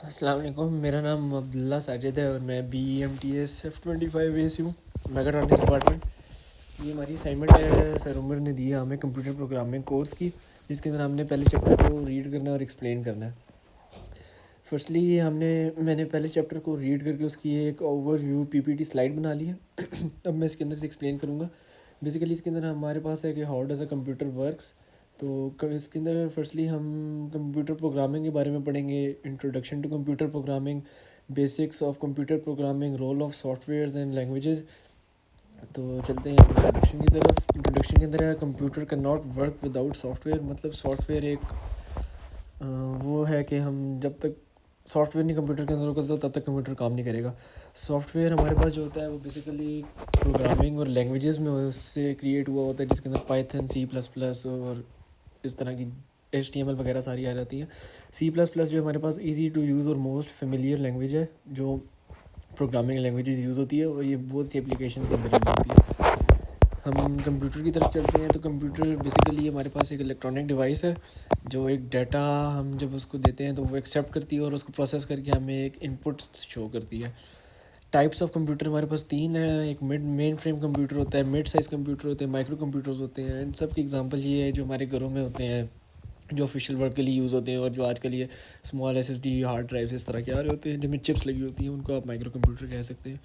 السلام علیکم. میرا نام عبداللہ ساجد ہے اور میں BEMTS F25A سے ہوں, میگاٹرانکس ڈپارٹمنٹ. یہ ہماری اسائنمنٹ ہے, سر عمر نے دی ہے ہمیں کمپیوٹر پروگرامنگ کورس کی, جس کے اندر ہم نے پہلے چیپٹر کو ریڈ کرنا ہے اور ایکسپلین کرنا ہے. فرسٹلی میں نے پہلے چیپٹر کو ریڈ کر کے اس کی ایک اوور ویو PPT سلائڈ بنا لی ہے. اب میں اس کے اندر سے ایکسپلین کروں گا. بیسیکلی اس کے اندر ہمارے پاس ہے کہ how does a computer works. تو اس کے اندر فرسٹلی ہم کمپیوٹر پروگرامنگ کے بارے میں پڑھیں گے, introduction to computer programming, basics of computer programming, role of softwares and languages. تو چلتے ہیں انٹروڈکشن کی طرف. انٹروڈکشن کے اندر ہے computer can not work without soft where. مطلب سافٹ ویئر ایک وہ ہے کہ ہم جب تک سافٹ ویئر نہیں کمپیوٹر کے اندر ہوگا تو تب تک کمپیوٹر کام نہیں کرے گا. سافٹ ویئر ہمارے پاس جو ہوتا ہے وہ بیسیکلی پروگرامنگ اور لینگویجز میں اس سے کریٹ ہوا ہوتا ہے, جس کے اندر پائتھن, C++ اور اس طرح کی HTML وغیرہ ساری آ جاتی ہیں. C++ جو ہمارے پاس ایزی ٹو یوز اور موسٹ فیملیئر لینگویج ہے جو پروگرامنگ لینگویجز یوز ہوتی ہے, اور یہ بہت سی اپلیکیشن کے اندر یوز ہوتی ہے. ہم کمپیوٹر کی طرف چلتے ہیں. تو کمپیوٹر بیسیکلی ہمارے پاس ایک الیکٹرانک ڈیوائس ہے جو ایک ڈیٹا ہم جب اس کو دیتے ہیں تو وہ ایکسیپٹ کرتی ہے اور اس کو پروسیس کر کے ہمیں ایک ان پٹ شو کرتی ہے. ٹائپس آف کمپیوٹر ہمارے پاس 3 ہیں. ایک مین فریم کمپیوٹر ہوتا ہے, مڈ سائز کمپیوٹر ہوتے ہیں, مائکرو کمپیوٹرز ہوتے ہیں. ان سب کی ایگزامپل یہ ہے جو ہمارے گھروں میں ہوتے ہیں, جو آفیشیل ورک کے لیے یوز ہوتے ہیں, اور جو آج کل یہ اسمال SSD ہارڈ ڈرائیوز اس طرح کے آ رہے ہوتے ہیں جن میں چپس لگی ہوتی ہیں, ان کو آپ مائکرو کمپیوٹر کہہ سکتے ہیں.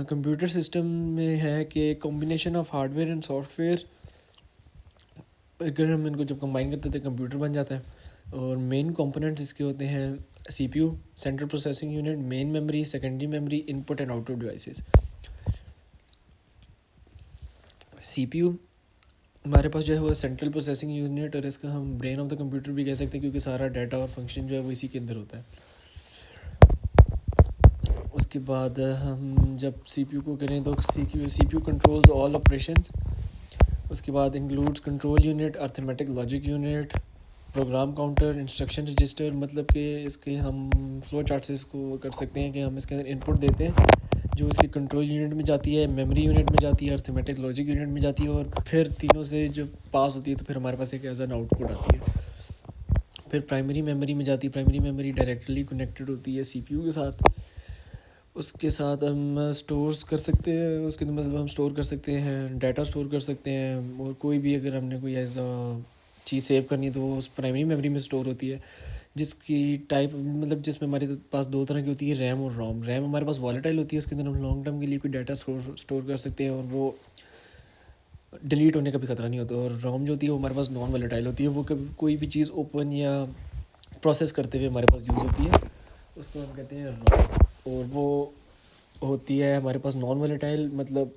کمپیوٹر سسٹم میں ہے کہ combination of hard where and soft where, اگر ہم ان کو جب کمبائن کرتے ہیں تو کمپیوٹر بن جاتا ہے. اور مین کمپوننٹس اس کے ہوتے ہیں CPU, central processing unit, main memory, secondary memory, input and output devices. CPU ہمارے پاس جو ہے وہ سینٹرل پروسیسنگ یونٹ, اور اس کا ہم برین آف دا کمپیوٹر بھی کہہ سکتے ہیں کیونکہ سارا ڈیٹا اور فنکشن جو ہے وہ اسی کے اندر ہوتا ہے. اس کے بعد ہم جب CPU کو کریں تو CPU کنٹرولز آل آپریشنز. اس کے بعد includes control unit, arithmetic logic unit, program counter, instruction register. مطلب کہ اس کے ہم فلو چارٹ سے اس کو کر سکتے ہیں کہ ہم اس کے اندر ان پٹ دیتے ہیں جو اس کی کنٹرول یونٹ میں جاتی ہے, میموری یونٹ میں جاتی ہے, ارتھمیٹک لاجک یونٹ میں جاتی ہے, اور پھر تینوں سے جب پاس ہوتی ہے تو پھر ہمارے پاس ایک ایز این آؤٹ پٹ آتی ہے. پھر پرائمری میموری میں جاتی ہے. پرائمری میموری ڈائریکٹلی کنیکٹڈ ہوتی ہے CPU کے ساتھ. اس کے ساتھ ہم اسٹورز کر سکتے ہیں, اس کے مطلب ہم اسٹور کر سکتے ہیں, ڈیٹا اسٹور کر سکتے ہیں, اور کوئی بھی اگر ہم نے کوئی ایسا چیز سیو کرنی ہے تو وہ اس پرائمری میموری میں اسٹور ہوتی ہے, جس کی ٹائپ مطلب جس میں ہمارے پاس 2 طرح کی ہوتی ہے, ریم اور روم. ریم ہمارے پاس والیٹائل ہوتی ہے, اس کے اندر ہم لانگ ٹرم کے لیے کوئی ڈیٹا اسٹور کر سکتے ہیں اور وہ ڈیلیٹ ہونے کا بھی خطرہ نہیں ہوتا. اور روم جو ہوتی ہے وہ ہمارے پاس نان والیٹائل ہوتی ہے, وہ کبھی کوئی بھی چیز اوپن یا پروسیس کرتے ہوئے ہمارے پاس یوز ہوتی ہے, اس کو ہم کہتے ہیں روم. اور وہ ہوتی ہے ہمارے پاس نان والیٹائل, مطلب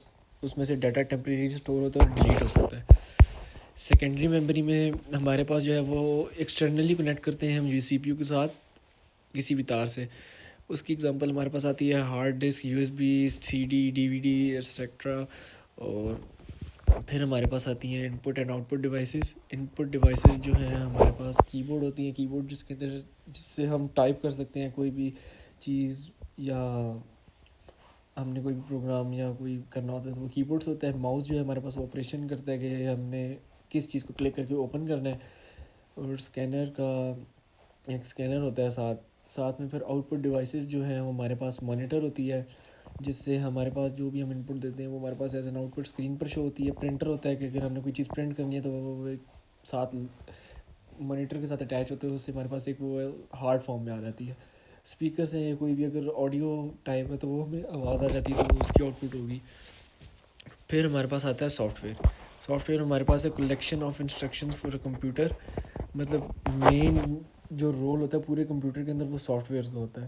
اس میں سے ڈیٹا ٹیمپریری اسٹور ہوتا ہے اور ڈیلیٹ ہو سکتا ہے. سیکنڈری میموری میں ہمارے پاس جو ہے وہ ایکسٹرنلی کنیکٹ کرتے ہیں ہم CPU کے ساتھ کسی بھی تار سے. اس کی ایگزامپل ہمارے پاس آتی ہے hard disk, USB, CD, DVD etcetera. اور پھر ہمارے پاس آتی ہیں input and output devices. Input devices جو ہیں ہمارے پاس کی بورڈ ہوتی ہیں, کی بورڈ جس کے اندر جس سے ہم ٹائپ کر سکتے ہیں کوئی بھی چیز, یا ہم نے کوئی بھی پروگرام یا کوئی کرنا ہوتا ہے تو وہ کی بورڈس ہوتا ہے. ماؤس جو ہے ہمارے پاس وہ آپریشن کرتا ہے کہ ہم نے کس چیز کو کلک کر کے اوپن کرنا ہے. اور اسکینر کا ایک اسکینر ہوتا ہے ساتھ میں. پھر آؤٹ پٹ ڈیوائسز جو ہیں وہ ہمارے پاس مانیٹر ہوتی ہے, جس سے ہمارے پاس جو بھی ہم ان پٹ دیتے ہیں وہ ہمارے پاس as an output screen پر شو ہوتی ہے. پرنٹر ہوتا ہے کہ اگر ہم نے کوئی چیز پرنٹ کرنی ہے تو وہ ساتھ مانیٹر کے ساتھ اٹیچ ہوتے ہیں, اس سے ہمارے پاس ایک وہ ہارڈ فارم میں آ جاتی ہے. اسپیکر سے کوئی بھی اگر آڈیو ٹائپ ہے تو وہ ہمیں آواز آ جاتی ہے تو اس کی آؤٹ پٹ ہوگی. پھر ہمارے پاس آتا ہے سافٹ ویئر. سافٹ ویئر ہمارے پاس ہے collection of instructions for a computer. مطلب مین جو رول ہوتا ہے پورے کمپیوٹر کے اندر وہ سافٹ ویئرس کا ہوتا ہے.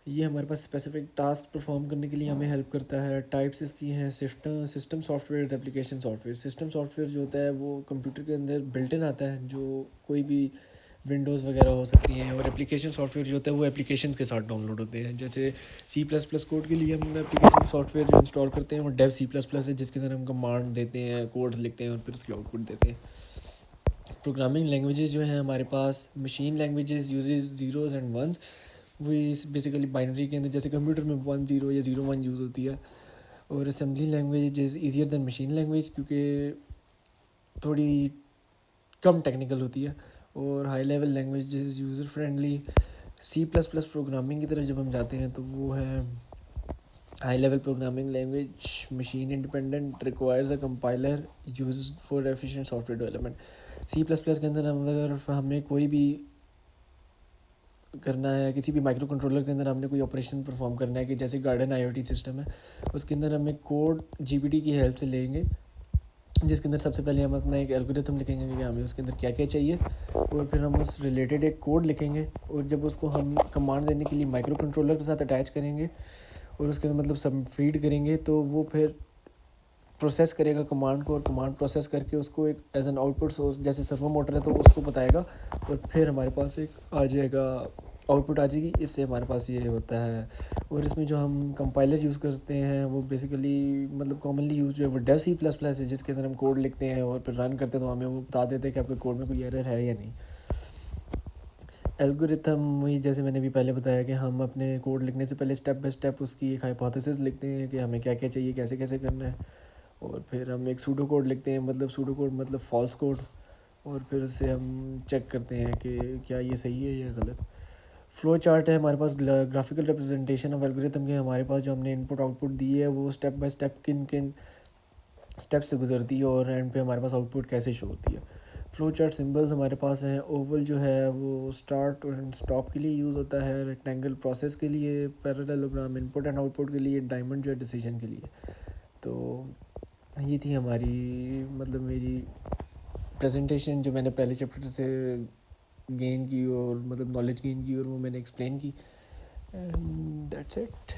یہ ہمارے پاس اسپیسیفک ٹاسک پرفارم کرنے کے لیے ہمیں ہیلپ کرتا ہے. ٹائپس اس کی ہیں system soft where, application soft where. System soft where جو ہوتا ہے وہ کمپیوٹر کے اندر بلٹ ان آتا ہے, جو کوئی بھی ونڈوز وغیرہ ہو سکتی ہیں. اور اپلیکیشن سافٹ ویئر جو ہوتا ہے وہ اپلیکیشنز کے ساتھ ڈاؤن لوڈ ہوتے ہیں. جیسے C++ کوڈ کے لیے ہم اپلیکیشن سافٹ ویئر جو انسٹال کرتے ہیں وہ ڈیو C++ ہے, جس کے اندر ہم کمانڈ دیتے ہیں, کوڈز لکھتے ہیں اور پھر اس کی آؤٹ پٹ دیتے ہیں. پروگرامنگ لینگویجز جو ہیں ہمارے پاس machine languages uses zeros and ones. وہی بیسیکلی بائنری کے اندر جیسے کمپیوٹر میں 1 0 یا 0 1 یوز ہوتی ہے. اور assembly language is easier then machine language کیونکہ تھوڑی کم ٹیکنیکل ہوتی ہے. اور high level languages user friendly. C++ programming کی طرف جب ہم جاتے ہیں تو وہ ہے high level programming language, machine independent, requires a compiler, use for efficient soft where development. C++ کے اندر اگر ہمیں کوئی بھی کرنا ہے, کسی بھی مائکرو کنٹرولر کے اندر ہم نے کوئی آپریشن پرفارم کرنا ہے, کہ جیسے گارڈن IoT سسٹم ہے, اس کے اندر ہمیں کوڈ GPT کی ہیلپ سے لیں گے, جس کے اندر سب سے پہلے ہم اپنا ایک الگورتھم لکھیں گے کہ ہمیں اس کے اندر کیا کیا چاہیے, اور پھر ہم اس ریلیٹڈ ایک کوڈ لکھیں گے, اور جب اس کو ہم کمانڈ دینے کے لیے مائکرو کنٹرولر کے ساتھ اٹیچ کریں گے اور اس کے اندر مطلب سب فیڈ کریں گے, تو وہ پھر پروسیس کرے گا کمانڈ کو, اور کمانڈ پروسیس کر کے اس کو ایک as an out put source, جیسے سرو موٹر ہے تو اس کو بتائے گا, اور پھر ہمارے پاس ایک آ جائے گا, آؤٹ پٹ آ جائے گی. اس سے ہمارے پاس یہ ہوتا ہے. اور اس میں جو ہم کمپائلر یوز کرتے ہیں وہ بیسیکلی مطلب کامنلی یوز جو ہے وہ ڈیو C++ ہے, جس کے اندر ہم کوڈ لکھتے ہیں اور پھر رن کرتے ہیں تو ہمیں وہ بتا دیتے ہیں کہ آپ کے کوڈ میں کوئی ایرر ہے یا نہیں. الگورتھم وہی جیسے میں نے بھی پہلے بتایا کہ ہم اپنے کوڈ لکھنے سے پہلے اسٹیپ بائی اسٹیپ اس کی ایک ہائپوتھیسس لکھتے ہیں کہ ہمیں کیا کیا چاہیے, کیسے کیسے کرنا ہے, اور پھر ہم ایک سوڈو کوڈ لکھتے ہیں, مطلب سوڈو کوڈ مطلب فالس کوڈ, اور پھر اس سے ہم چیک کرتے ہیں کہ کیا یہ صحیح ہے یا غلط. فلو چارٹ ہے ہمارے پاس, گرافیکل ریپرزنٹیشن آف الگورتھم کے. ہمارے پاس جو ہم نے ان پٹ آؤٹ پٹ دی ہے وہ اسٹیپ بائی اسٹیپ کن کن اسٹیپ سے گزرتی ہے, اور اینڈ پہ ہمارے پاس آؤٹ پٹ کیسے شو ہوتی ہے. فلو چارٹ سمبلز ہمارے پاس ہیں. اوول جو ہے وہ اسٹارٹ اور اسٹاپ کے لیے یوز ہوتا ہے, ریکٹینگل پروسیس کے لیے, پیرالوگرام ان پٹ اینڈ آؤٹ پٹ کے لیے, ڈائمنڈ جو ہے ڈیسیجن کے لیے. تو یہ تھی ہماری مطلب میری پریزنٹیشن جو میں نے پہلے چیپٹر سے گین کی, اور مطلب نالج گین کی, اور وہ میں نے ایکسپلین کی. And that's it.